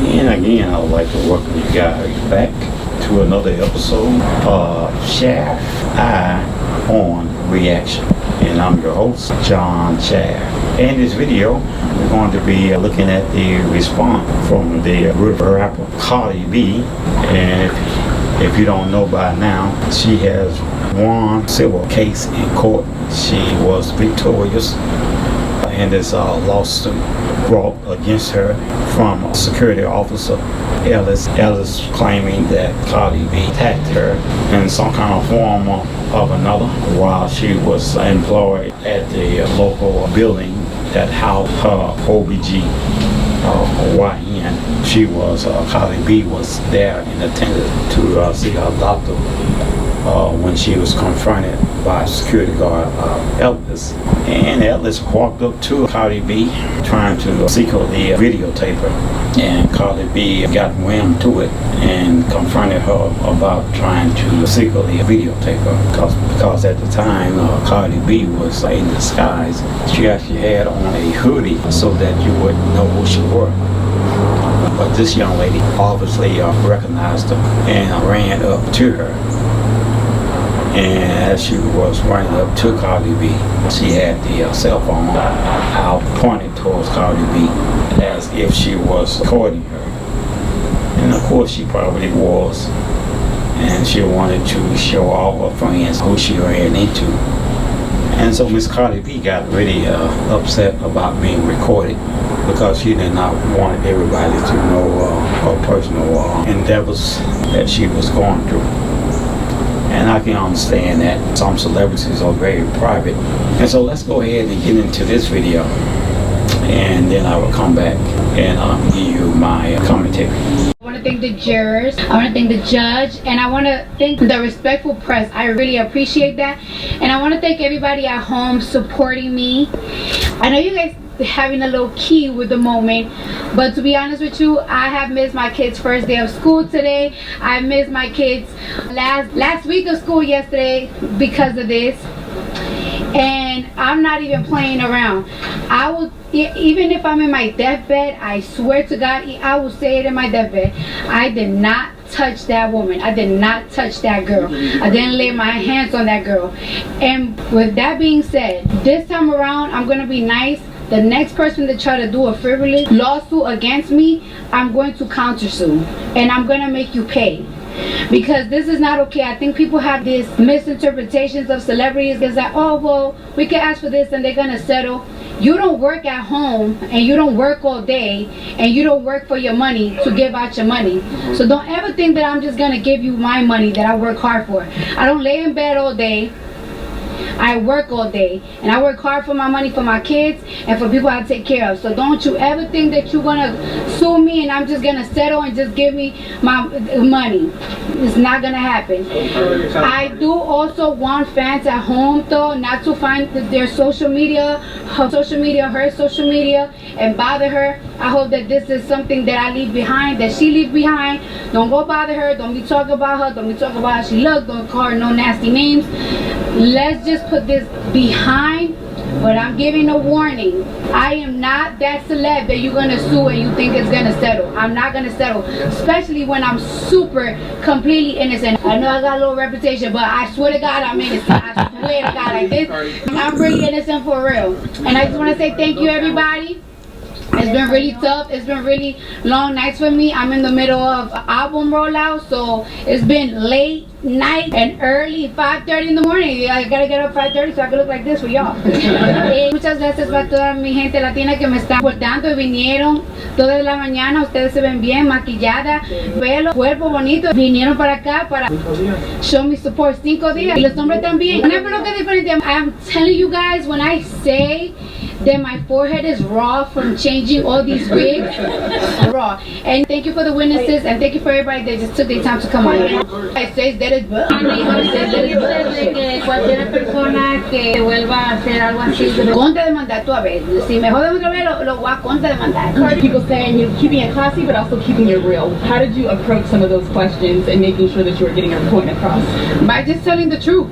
And again, I would like to welcome you guys back to another episode of Shaft Eye on Reaction. And I'm your host, John Shaft. In this video, we're going to be looking at the response from the rapper Cardi B. And if you don't know by now, she has won civil case in court. She was victorious in this lawsuit brought against her from security officer Ellis. Ellis claiming that Cardi B attacked her in some kind of form of another while she was employed at the local building that housed her OBGYN. She was, Cardi B was there and attended to see her doctor when she was confronted by security guard Ellis. And Ellis walked up to Cardi B trying to secret the videotaper, and Cardi B got wind to it and confronted her about trying to secret the videotaper because at the time Cardi B was in disguise. She actually had on a hoodie so that you wouldn't know who she were. But this young lady obviously recognized her and ran up to her. And as she was running up to Cardi B, she had the cell phone out pointed towards Cardi B as if she was recording her. And of course she probably was. And she wanted to show all her friends who she ran into. And so Miss Cardi B got really upset about being recorded because she did not want everybody to know her personal endeavors that she was going through. And I can understand that some celebrities are very private. And so let's go ahead and get into this video. And then I will come back and give you my commentary. I want to thank the jurors, I want to thank the judge, and I want to thank the respectful press. I really appreciate that. And I want to thank everybody at home supporting me. I know you guys having a little key with the moment, but to be honest with you, I have missed my kids' first day of school today. I missed my kids last week of school yesterday because of this, and I'm not even playing around. I will, even if I'm in my deathbed, I swear to God, I will say it in my deathbed, I did not touch that woman. I did not touch that girl. I didn't lay my hands on that girl. And with that being said, this time around I'm gonna be nice. The next person that try to do a frivolous lawsuit against me, I'm going to countersue, and I'm gonna make you pay, because this is not okay. I think people have these misinterpretations of celebrities. It's like, oh well, we can ask for this and they're gonna settle. You don't work at home, and you don't work all day, and you don't work for your money to give out your money. So don't ever think that I'm just gonna give you my money that I work hard for. I don't lay in bed all day. I work all day, and I work hard for my money, for my kids, and for people I take care of. So don't you ever think that you're gonna sue me and I'm just gonna settle and just give me my money. It's not gonna happen. I do also want fans at home though not to find their social media, her social media, and bother her. I hope that this is something that I leave behind, that she leaves behind. Don't go bother her. Don't be talking about her. Don't be talking about how she looks. Don't call her no nasty names. Let's just put this behind. But I'm giving a warning. I am not that celeb that you're gonna sue and you think it's gonna settle. I'm not gonna settle, especially when I'm super completely innocent. I know I got a little reputation, but I swear to God I'm innocent. I swear to God, like this, I'm really innocent for real. And I just want to say thank you, everybody. It's been really tough. It's been really long nights for me. I'm in the middle of album rollout, so it's been late night and early, 5:30 in the morning. I gotta get up 5:30 so I can look like this for y'all. Muchas gracias para toda mi gente latina que me está aportando y vinieron toda la mañana. Ustedes se ven bien maquillada, pelo, cuerpo bonito. Vinieron para acá para show me support 5 días. Y los hombres también. Never look at diferente. I'm telling you guys, when I say that my forehead is raw from changing all these wigs, raw. And thank you for the witnesses, and thank you for everybody that just took their time to come on. It says that it's bull. Cualquier persona que vuelva a hacer algo así. Contra demandar tú a ver. Si me joden otra vez, lo voy a contra demandar. People saying you're keeping it classy, but also keeping it real. How did you approach some of those questions and making sure that you were getting your point across? By just telling the truth.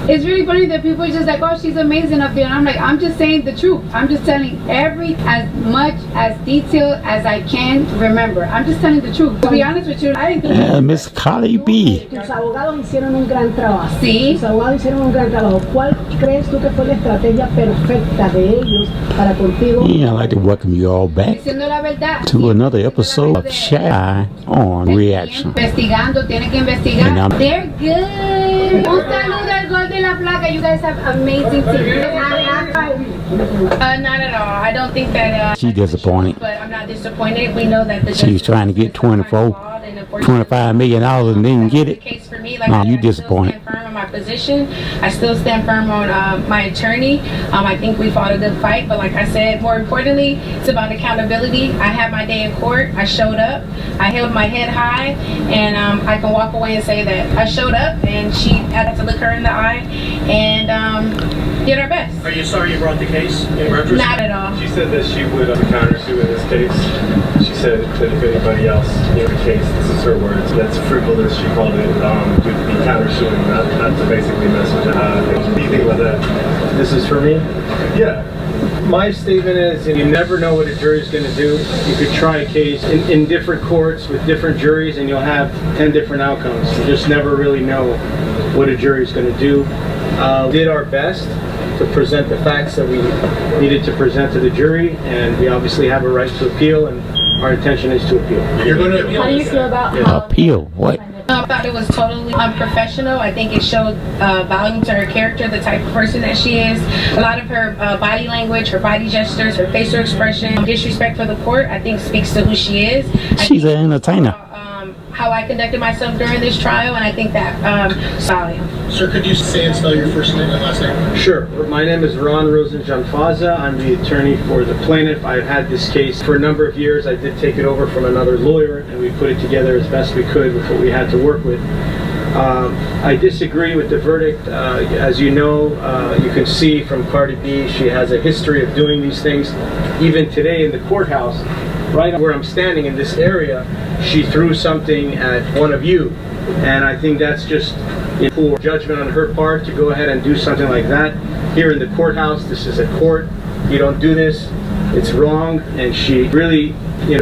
It's really funny that people are just like, oh, she's amazing up there. And I'm like, I'm just saying the truth. I'm just telling as much as detail as I can remember. I'm just telling the truth. To be honest with you, I didn't think Miss Cardi B. Tus abogados hicieron un gran trabajo. Sí. Tus abogados hicieron un gran trabajo. ¿Cuál crees tú que fue la estrategia perfecta de ellos para contigo? Yeah, I'd like to welcome you all back diciendo la verdad. to another episode of Shy on Reaction. Investigando, tienen que investigar. And I'm- They're good. Un saludo al gol de la placa. You guys have amazing team. Not at all. I don't think that. She's disappointed. But I'm not disappointed. We know that the She's trying to get $25 million and didn't get it. Case for me, like No, you I still disappointed. stand firm on my position. I still stand firm on my attorney. I think we fought a good fight, but like I said, more importantly, it's about accountability. I had my day in court. I showed up. I held my head high, and I can walk away and say that I showed up, and she had to look her in the eye and did her best. Are you sorry you brought the case in retrospect? Not at all. She said that she would countersue in this case. She said that if anybody else in the case, this is her words, that's frivolous, she called it, would be countersuing, not to basically mess with what do you think about that? This is for me? Yeah. My statement is, you never know what a jury's going to do. You could try a case in different courts with different juries and you'll have 10 different outcomes. You just never really know what a jury's going to do. Did our best to present the facts that we needed to present to the jury, and we obviously have a right to appeal, and our intention is to appeal. You're going to appeal. How do you feel about how Appeal? What? I thought it was totally unprofessional. I think it showed volume to her character, the type of person that she is. A lot of her body language, her body gestures, her facial expression, disrespect for the court, I think speaks to who she is. She's an entertainer. How I conducted myself during this trial, and I think that volume. Sir, could you say and spell your first name and last name? Sure. My name is Ron Rosenjan-Faza. I'm the attorney for the plaintiff. I've had this case for a number of years. I did take it over from another lawyer, and we put it together as best we could with what we had to work with. I disagree with the verdict. As you know, you can see from Cardi B, she has a history of doing these things. Even today in the courthouse, right where I'm standing in this area, she threw something at one of you. And I think that's just poor judgment on her part to go ahead and do something like that. Here in the courthouse, this is a court. You don't do this. It's wrong. And she really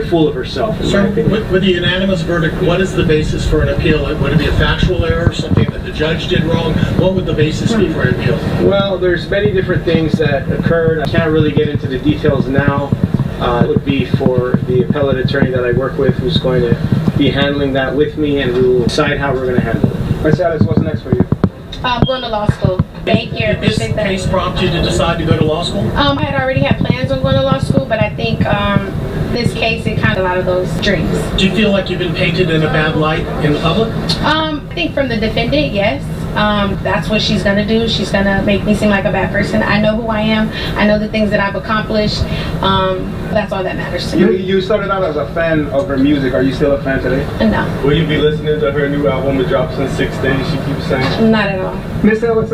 full of herself, in my Sir, opinion. with the unanimous verdict, what is the basis for an appeal? Would it be a factual error, something that the judge did wrong? What would the basis be for an appeal? Well, there's many different things that occurred. I can't really get into the details now. It would be for the appellate attorney that I work with, who's going to be handling that with me, and we will decide how we're going to handle it. Marcellus, what's next for you? I'm going to law school. Thank you. Did this case prompt you to decide to go to law school? I had already had plans on going to law school, but I think this case, it kind of a lot of those dreams. Do you feel like you've been painted in a bad light in the public? I think from the defendant, yes. That's what she's gonna do. She's gonna make me seem like a bad person. I know who I am. I know the things that I've accomplished. That's all that matters to me. You started out as a fan of her music. Are you still a fan today? No, Will you be listening to her new album that drops in 6 days, she keeps saying? not at all. Miss Ellis,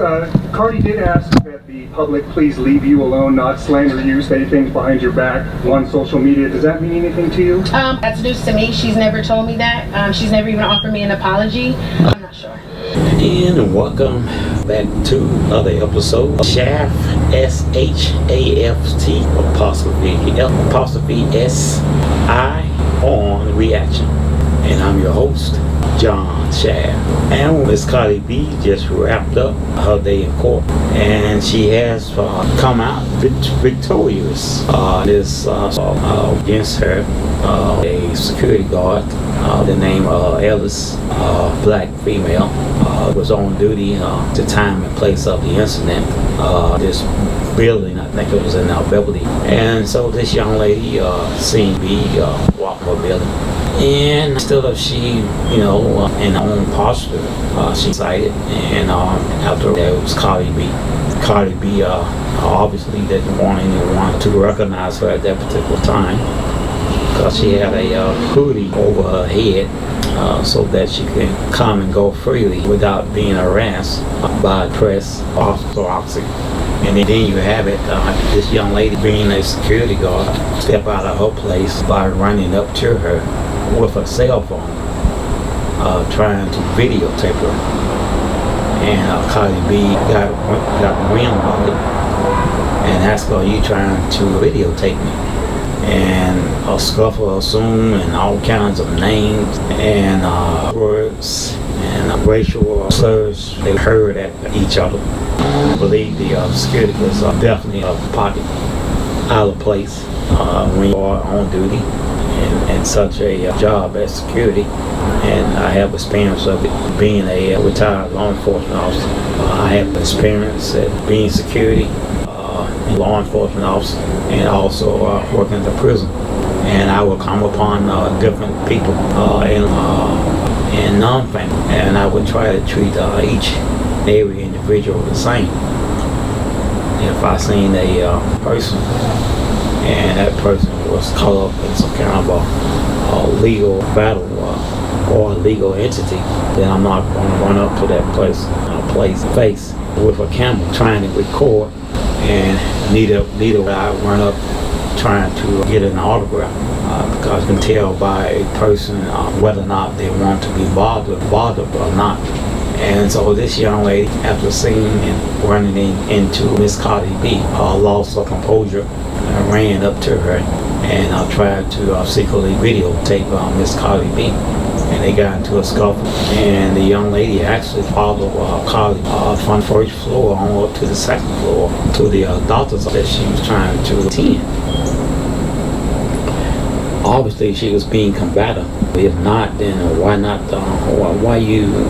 Cardi did ask that the public please leave you alone, not slander you, say things behind your back on social media. Does that mean anything to you? That's news to me. She's never told me that. She's never even offered me an apology. I'm not sure. And welcome back to another episode of Shaft, S-H-A-F-T, apostrophe S-I on Reaction. And I'm your host, John Shaft. And Miss Cardi B just wrapped up her day in court, and she has come out victorious. This against her, a security guard, the name Ellis, black female, was on duty at the time and place of the incident. This building, I think it was in Beverly, and so this young lady seen me walking her building. And instead of she, in her own posture, she cited, and after that it was Cardi B. Cardi B obviously didn't want anyone to recognize her at that particular time, because she had a hoodie over her head so that she could come and go freely without being harassed by press paparazzi. And then you have it, this young lady being a security guard step out of her place by running up to her with a cell phone, trying to videotape her. and Cardi B got wind of it and asked her, "Are you trying to videotape me?" And a scuffle ensued and all kinds of names and words and racial slurs they heard at each other. I believe the security was definitely a pocket out of place when you are on duty in such a job as security. And I have experience of it being a retired law enforcement officer. I have experience at being security, law enforcement officer, and also working in the prison. And I will come upon different people in non-family, and I would try to treat each and every individual the same. If I seen a person and that person was caught up in some kind of a legal battle or a legal entity, then I'm not going to run up to that face with a camera trying to record, and neither would I run up trying to get an autograph, because I can tell by a person whether or not they want to be bothered or not. And so this young lady, after seeing and running into Miss Cardi B, lost her composure. I ran up to her and I tried to secretly videotape Miss Cardi B. And they got into a scuffle. And the young lady actually followed Cardi from the first floor on up to the second floor to the doctor's office that she was trying to attend. Obviously, she was being combative. If not, then why not? Why you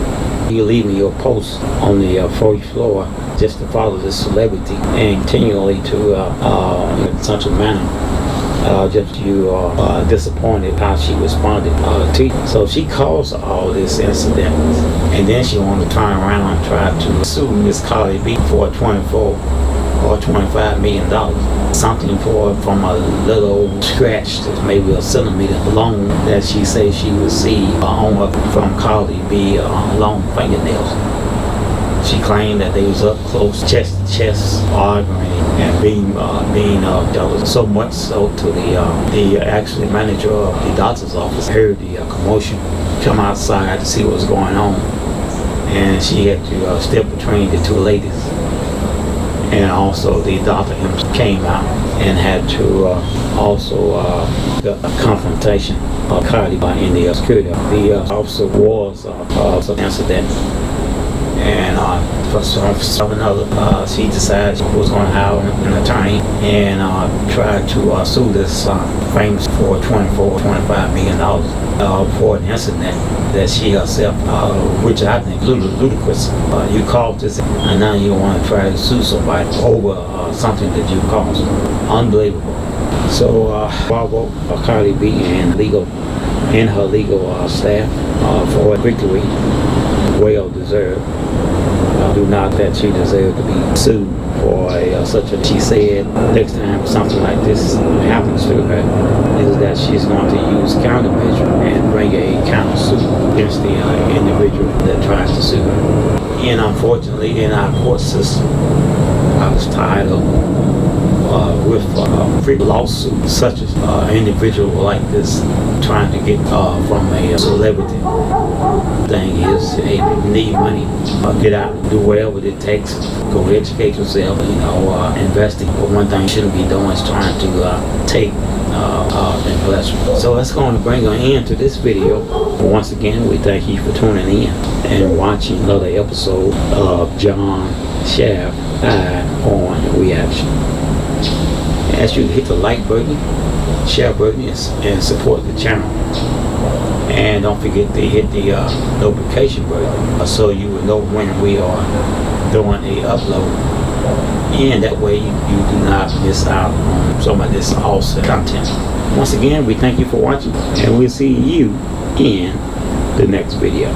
leaving your post on the first floor just to follow this celebrity and continually to in such a manner just you are disappointed how she responded to you. So she caused all this incident, and then she wanted to turn around and try to sue Miss Cardi B for $24 or $25 million. Something from a little scratch that's maybe a centimeter long that she says she received from Cardi B long fingernails. She claimed that they was up close, chest to chest, arguing and being jealous. So much so to the actually manager of the doctor's office heard the commotion, come outside to see what was going on, and she had to step between the two ladies. And also the doctor himself came out and had to also a confrontation of Cardi B in the security. The officer was an incident, and for another, she decided she was going to hire an attorney and try to sue this famous for $24-25 million for an incident that she herself, which I think ludicrous. You caused this, and now you want to try to sue somebody over something that you caused. Unbelievable. So, bravo Cardi B and her legal staff for a victory, well deserved. Do not that she deserved to be sued for such a. She said next time something like this happens to her, is that she's going to use countermeasure and bring a countersuit against the individual that tries to sue her. And unfortunately, in our court system, I was tired of with free lawsuits such as an individual like this trying to get from a celebrity. Thing is, hey, you need money, get out and do whatever it takes, go educate yourself, investing. But one thing you shouldn't be doing is trying to take investment. So that's going to bring an end to this video. Once again, we thank you for tuning in and watching another episode of John Shaft on Reaction. I ask you to hit the like button, share button, and support the channel. And don't forget to hit the notification button so you will know when we are doing a upload. And that way you do not miss out on some of this awesome content. Once again, we thank you for watching, and we'll see you in the next video.